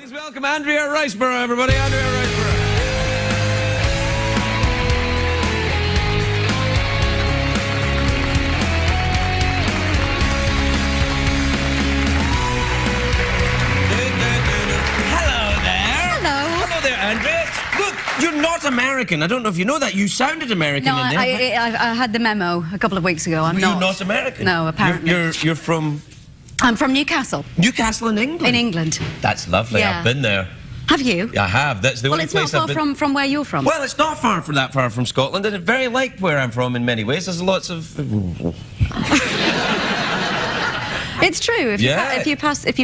Please welcome Andrea Riseborough, everybody. Andrea Riseborough. Hello there. Hello. Hello there, Andrea. Look, you're not American. I don't know if you know that. You sounded American No, in there. I had the memo a couple of weeks ago. I'm You're not. not American? No, apparently. You're from... I'm from Newcastle. Newcastle in England? In England. That's lovely. Yeah. I've been there. Have you? I have. That's the Well, only it's not place I've far been... from where you're from. Well, it's not far from Scotland, and it's very like where I'm from in many ways. There's lots of... It's true. Yeah. If you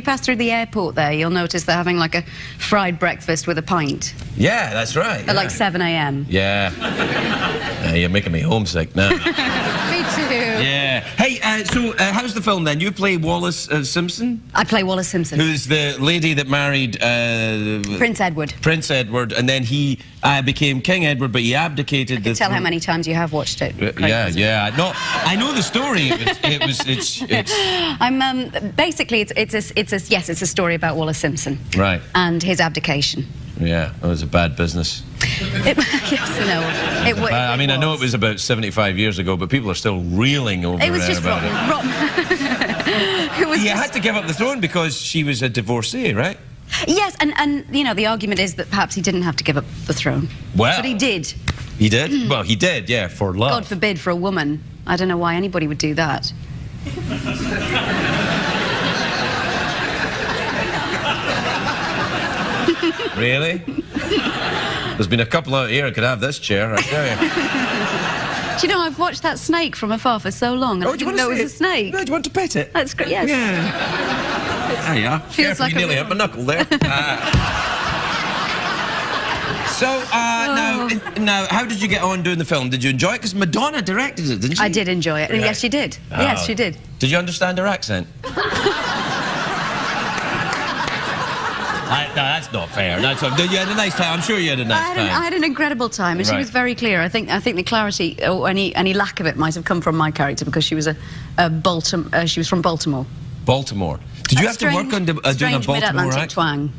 pass through the airport there, you'll notice they're having like a fried breakfast with a pint Yeah, that's right. at like 7 a.m. Yeah. You're making me homesick now. Me too. Yeah. Hey, so how's the film then? You play Wallace Simpson? I play Wallace Simpson. Who's the lady that married... Prince Edward. Prince Edward, and then he became King Edward, but he abdicated. I can tell how many times you have watched it. Yeah. No, I know the story. It's I'm basically it's a story about Wallace Simpson. Right. And his abdication. Yeah, it was a bad business. Yes, no. I mean, I know it was about 75 years ago, but people are still reeling over It was just about rotten. It was He just... had to give up the throne because she was a divorcee, right? Yes, and you know, the argument is that perhaps he didn't have to give up the throne. Well, but he did. He did? Well, he did, yeah, for love. God forbid for a woman. I don't know why anybody would do that. Really? There's been a couple out here who could have this chair, I tell you. Do you know, I've watched that snake from afar for so long, and I didn't know it was a snake. No, do you want to pet it? That's great, yes. Yeah. There you are. Feels Careful, like you nearly a hit my knuckle there. Now, how did you get on doing the film? Did you enjoy it? Because Madonna directed it, didn't she? I did enjoy it. Right. Yes, she did. Oh. Yes, she did. Did you understand her accent? No, that's not fair. You had a nice time. I'm sure you had a nice time. I had an incredible time, and she was very clear. I think the clarity or any lack of it might have come from my character because she was she was from Baltimore. Baltimore. Did you have to work on doing a Baltimore mid-Atlantic accent? twang.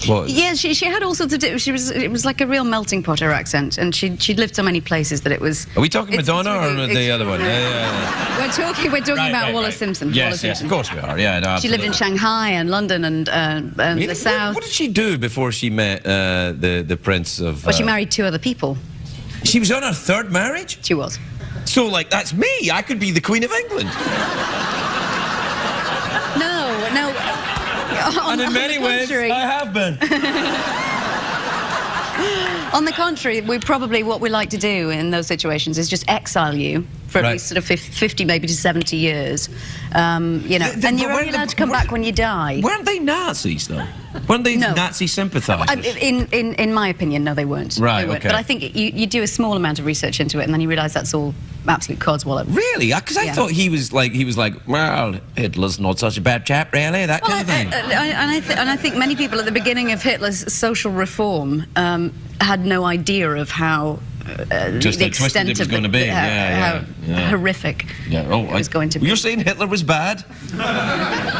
What? Yeah, she had all sorts of... It was like a real melting pot, her accent, and she'd lived so many places that it was... Are we talking Madonna or the other one? We're talking about Wallace Simpson. Yes, Wallace Simpson. of course we are. Yeah, no, she lived in Shanghai and London and the South. What did she do before she met the Prince of... Well, she married 2 other people. She was on her 3rd marriage? She was. So, like, that's me. I could be the Queen of England. No. And in many ways, I have been. On the contrary, what we like to do in those situations is just exile you for at least sort of 50, maybe to 70 years. You know, and you're only allowed to come back when you die. Weren't they Nazis, though? Weren't they Nazi sympathisers? In my opinion, no, they weren't. Right, they weren't. okay. But I think you do a small amount of research into it, and then you realise that's all absolute codswallop. Really? Because I thought he was like, well, Hitler's not such a bad chap, really, that kind of thing. And I think many people at the beginning of Hitler's social reform had no idea of how the extent of going to be. How horrific it was going to be. You're saying Hitler was bad?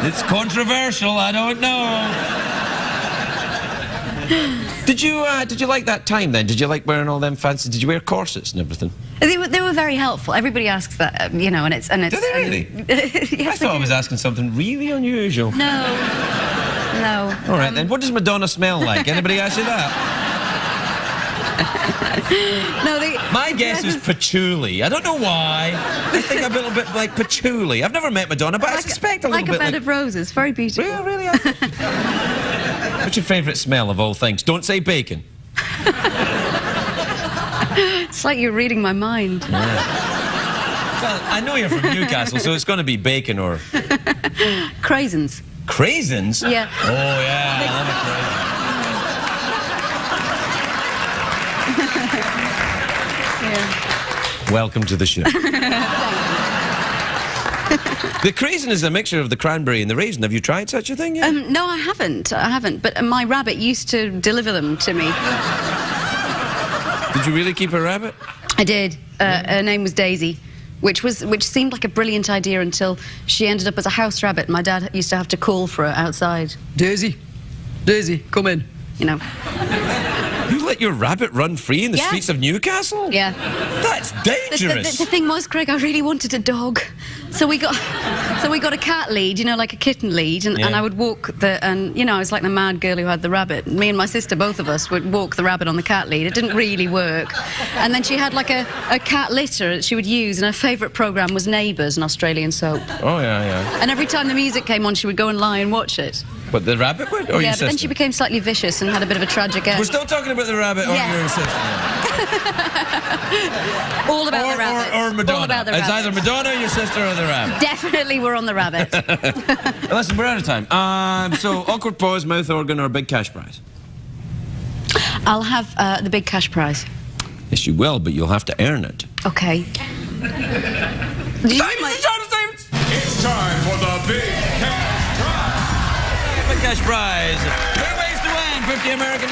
It's controversial. I don't know. Did you like that time then? Did you like wearing all them fancy? Did you wear corsets and everything? They were very helpful. Everybody asks that, you know, and it's. Do they really? Yes, I thought I was asking something really unusual. No. All right then. What does Madonna smell like? Anybody ask you that? My guess is patchouli. I don't know why. I think I'm a little bit like patchouli. I've never met Madonna, but I suspect a little bit like a bed of roses. Very beautiful. Yeah, really. What's your favourite smell of all things? Don't say bacon. It's like you're reading my mind. Yeah. Well, I know you're from Newcastle, so it's going to be bacon or... Craisins. Craisins? Yeah. Oh, yeah. I love a craisin. Yeah. Welcome to the show. The craisin is a mixture of the cranberry and the raisin. Have you tried such a thing yet? No, I haven't. But my rabbit used to deliver them to me. Did you really keep a rabbit? I did. Her name was Daisy, which seemed like a brilliant idea until she ended up as a house rabbit. My dad used to have to call for her outside. Daisy. Daisy, come in. You know. You let your rabbit run free in the streets of Newcastle? Yeah. That's dangerous. The thing was, Craig, I really wanted a dog. So we got a cat lead, you know, like a kitten lead, and I would walk and you know, I was like the mad girl who had the rabbit. Me and my sister, both of us, would walk the rabbit on the cat lead. It didn't really work. And then she had like a cat litter that she would use, and her favourite programme was Neighbours, an Australian soap. Oh, yeah. And every time the music came on, she would go and lie and watch it. But the rabbit would? Or yeah, your but then sister? she became slightly vicious and had a bit of a tragic end. We're still talking about the rabbit or your sister? All about the rabbit. Or Madonna. All about the rabbit. It's either Madonna, your sister, or the rabbit. Definitely we're on the rabbit. Listen, we're out of time. So, awkward pause, mouth organ, or big cash prize? I'll have the big cash prize. Yes, you will, but you'll have to earn it. Okay. It's time for the big cash prize. Big cash prize. 3 ways to win. $50 American.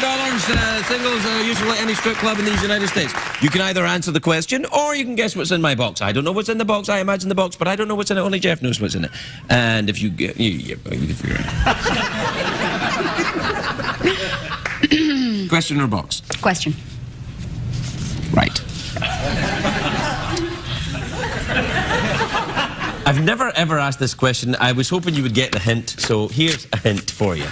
Singles useful at any strip club in these United States. You can either answer the question or you can guess what's in my box. I don't know what's in the box. I imagine the box, but I don't know what's in it. Only Jeff knows what's in it. And if you get... You can figure it out. Question or box? Question. Right. I've never ever asked this question. I was hoping you would get the hint, so here's a hint for you.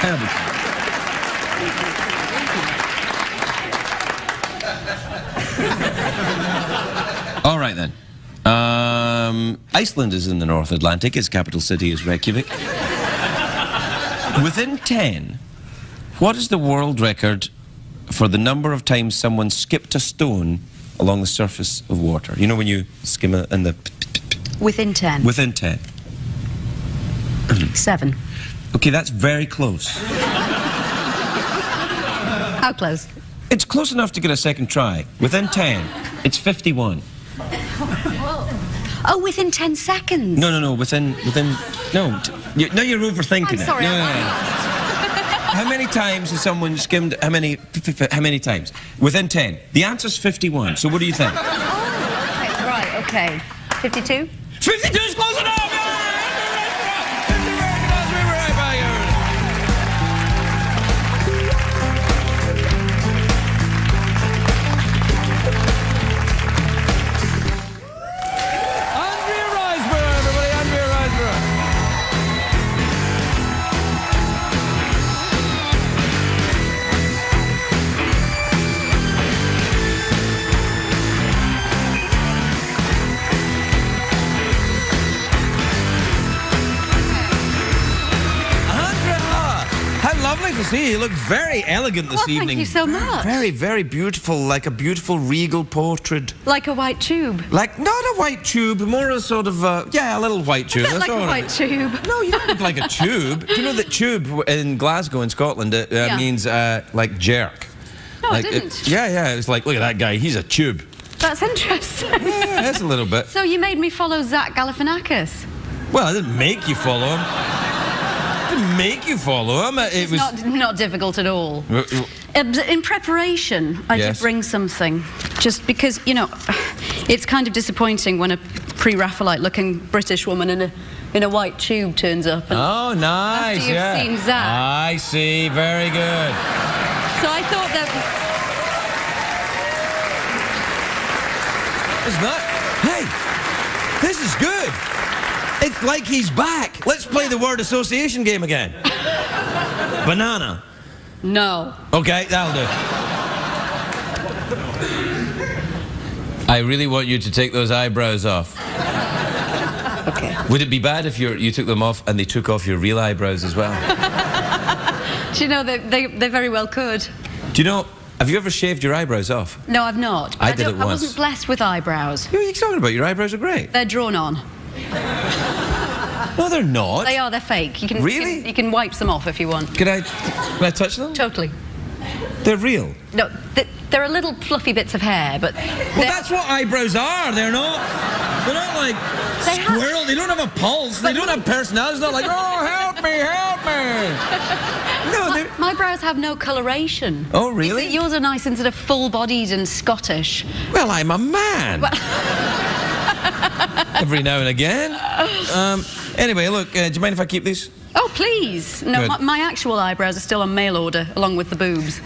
Terrible. All right then. Iceland is in the North Atlantic. Its capital city is Reykjavik. Within 10, what is the world record for the number of times someone skipped a stone along the surface of water? You know when you skim it in the... Within 10. Within 10. 7. Okay, that's very close. How close? It's close enough to get a second try. Within 10, it's 51. Oh, within 10 seconds? No, within... No, now you're overthinking I'm sorry, it. No. How many times has someone skimmed... How many times? Within 10. The answer's 51, so what do you think? Oh, right, okay. 52? 52 is close enough! Andrea Riseborough, everybody, Andrea Riseborough. Lovely to see you. You look very elegant this evening. Thank you so much. Very, very beautiful, like a beautiful regal portrait. Like a white tube. Like, not a white tube, more a sort of, yeah, a little white tube. A bit like a white tube. No, you don't look like a tube. Do you know that tube in Glasgow in Scotland means, like, jerk? No, like, I didn't. Yeah, it's like, look at that guy, he's a tube. That's interesting. Yeah, that's a little bit. So you made me follow Zach Galifianakis? Well, I didn't make you follow him. Make you follow him. It was not difficult at all. In preparation, I did bring something, just because, you know, it's kind of disappointing when a pre-Raphaelite-looking British woman in a white tube turns up. And oh, nice! After you've seen Zach. I see. Very good. So I thought that. It's not. Hey, this is good. It's like he's back. Let's play the word association game again. Banana. No. Okay, that'll do. I really want you to take those eyebrows off. Okay. Would it be bad if you took them off and they took off your real eyebrows as well? Do you know, they very well could. Do you know, have you ever shaved your eyebrows off? No, I've not. I did it once. I wasn't blessed with eyebrows. What are you talking about? Your eyebrows are great. They're drawn on. No, they're not. They are, they're fake. Really? You can wipe them off if you want. Can I touch them? Totally. They're real. No, they're little fluffy bits of hair, but... Well, that's what eyebrows are. They're not like squirrel. They don't have a pulse. They don't have personality. It's not like, oh, help me. No, my brows have no coloration. Oh, really? You see, yours are nice and sort of full-bodied and Scottish. Well, I'm a man. Well... Every now and again. Anyway, look, do you mind if I keep these? Oh, please. No, Good. my actual eyebrows are still on mail order, along with the boobs.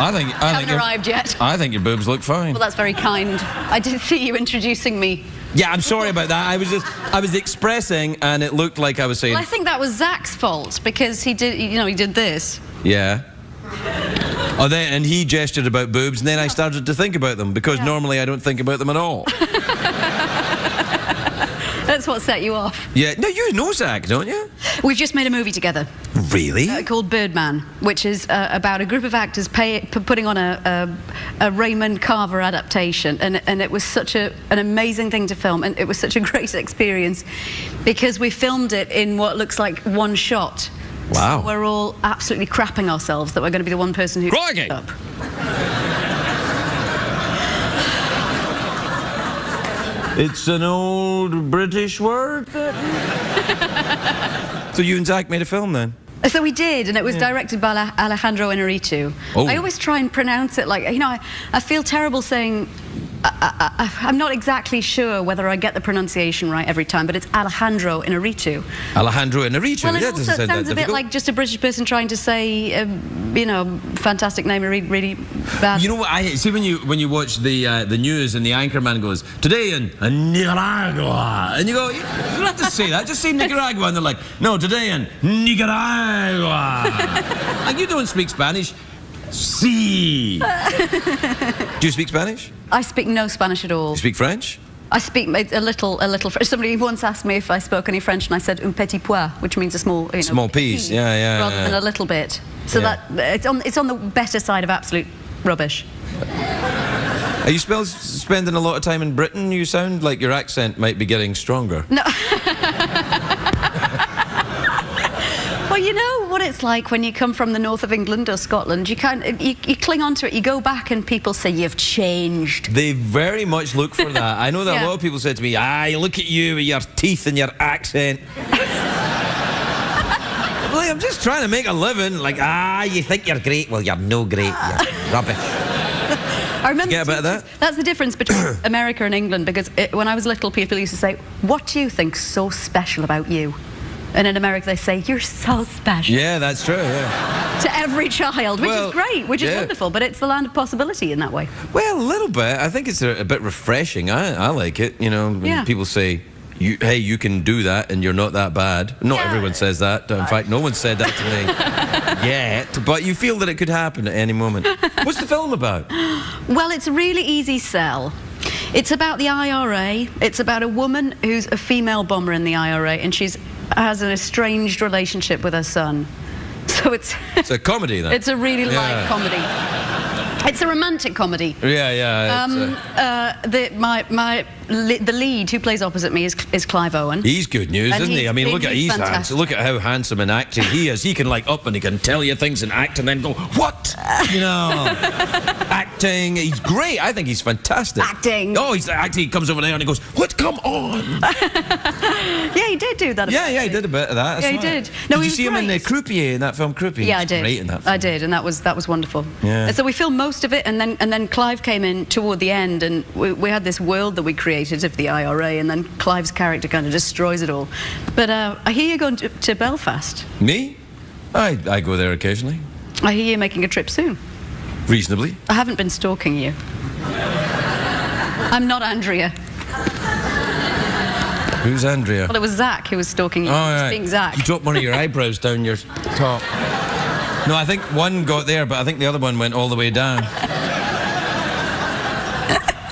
I think Haven't arrived yet. I think your boobs look fine. Well, that's very kind. I did see you introducing me. Yeah, I'm sorry about that. I was expressing, and it looked like I was saying. Well, I think that was Zach's fault because he did this. Yeah. Oh, and he gestured about boobs, and then I started to think about them because normally I don't think about them at all. That's what set you off. Yeah. No, you know Zach, don't you? We've just made a movie together. Really? Called Birdman, which is about a group of actors putting on a Raymond Carver adaptation, and it was such an amazing thing to film, and it was such a great experience because we filmed it in what looks like one shot. Wow. So we're all absolutely crapping ourselves that we're going to be the one person who Crikey. up. It's an old British word. So you and Zach made a film then? So we did, and it was directed by Alejandro Inarritu. Oh. I always try and pronounce it like, I feel terrible saying, I'm not exactly sure whether I get the pronunciation right every time, but it's Alejandro Inarritu. Alejandro Inarritu. Well, it that also doesn't sound sounds that a bit difficult. like just a British person trying to say, fantastic name and read really bad. You know what I see when you watch the news and the anchorman goes today in Nicaragua, and you go, you don't have to say that, just say Nicaragua, and they're like, no, today in Nicaragua. Like, you don't speak Spanish. Sí. Do you speak Spanish? I speak no Spanish at all. You speak French? I speak a little French. Somebody once asked me if I spoke any French, and I said un petit pois, which means a small, Small piece. Yeah. rather than a little bit. So Yeah. that it's on the better side of absolute rubbish. Are you spending a lot of time in Britain? You sound like your accent might be getting stronger. No. Well, you know what it's like when you come from the north of England or Scotland. You cling on to it. You go back and people say you've changed. They very much look for that. I know that a lot of people said to me, look at you with your teeth and your accent. Like, I'm just trying to make a living. Like, you think you're great? Well, you're no great. You're rubbish. I remember Get a bit of that? That's the difference between America and England, because when I was little, people used to say, what do you think's so special about you? And in America, they say, you're so special. Yeah, that's true, yeah. To every child, which Well, is great, which is wonderful, but it's the land of possibility in that way. Well, a little bit. I think it's a bit refreshing. I like it, when people say, hey, you can do that and you're not that bad. Not everyone says that. In fact, no one said that to me yet. But you feel that it could happen at any moment. What's the film about? Well, it's a really easy sell. It's about the IRA. It's about a woman who's a female bomber in the IRA, and has an estranged relationship with her son. So it's a comedy then. It's a really light comedy. It's a romantic comedy. Yeah. The lead who plays opposite me is Clive Owen. He's good news, And isn't he? I mean, look at he's his fantastic. hands. Look at how handsome and acting he is. He can up and he can tell you things and act and then go, what? Acting. He's great. I think he's fantastic. Acting. Oh, he's acting. He comes over there and he goes, what? Come on. Yeah, he did do that. Yeah, he did a bit of that. Yeah, he did. No, did he you was see him in great. Croupier, in that film Croupier? Yeah, I He's did. great in that film. I did, and that was wonderful. Yeah. And so we filmed most of it, and then Clive came in toward the end, and we had this world that we created of the IRA, and then Clive's character kind of destroys it all. But I hear you're going to Belfast. Me? I go there occasionally. I hear you're making a trip soon. Reasonably. I haven't been stalking you. I'm not Andrea. Who's Andrea? Well, it was Zach who was stalking you. Oh, He was right. being Zach. You dropped one of your eyebrows down your top. No, I think one got there, but I think the other one went all the way down.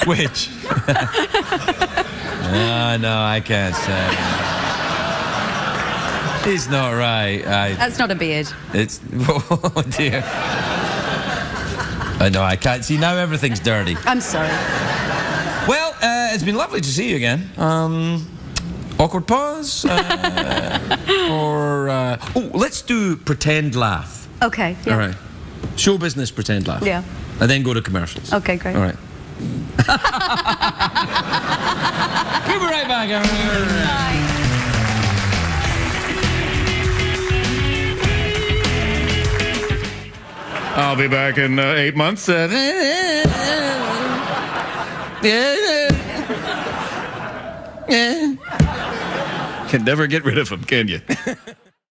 Which? No, I can't say. It's not right. That's not a beard. It's... Oh, dear. I know, I can't see. Now everything's dirty. I'm sorry. Well, it's been lovely to see you again. Awkward pause? Let's do pretend laugh. Okay. Yeah. All right. Show business pretend laugh. Yeah. And then go to commercials. Okay, great. All right. We'll be right back. I'll be back in 8 months. Can never get rid of them, can you?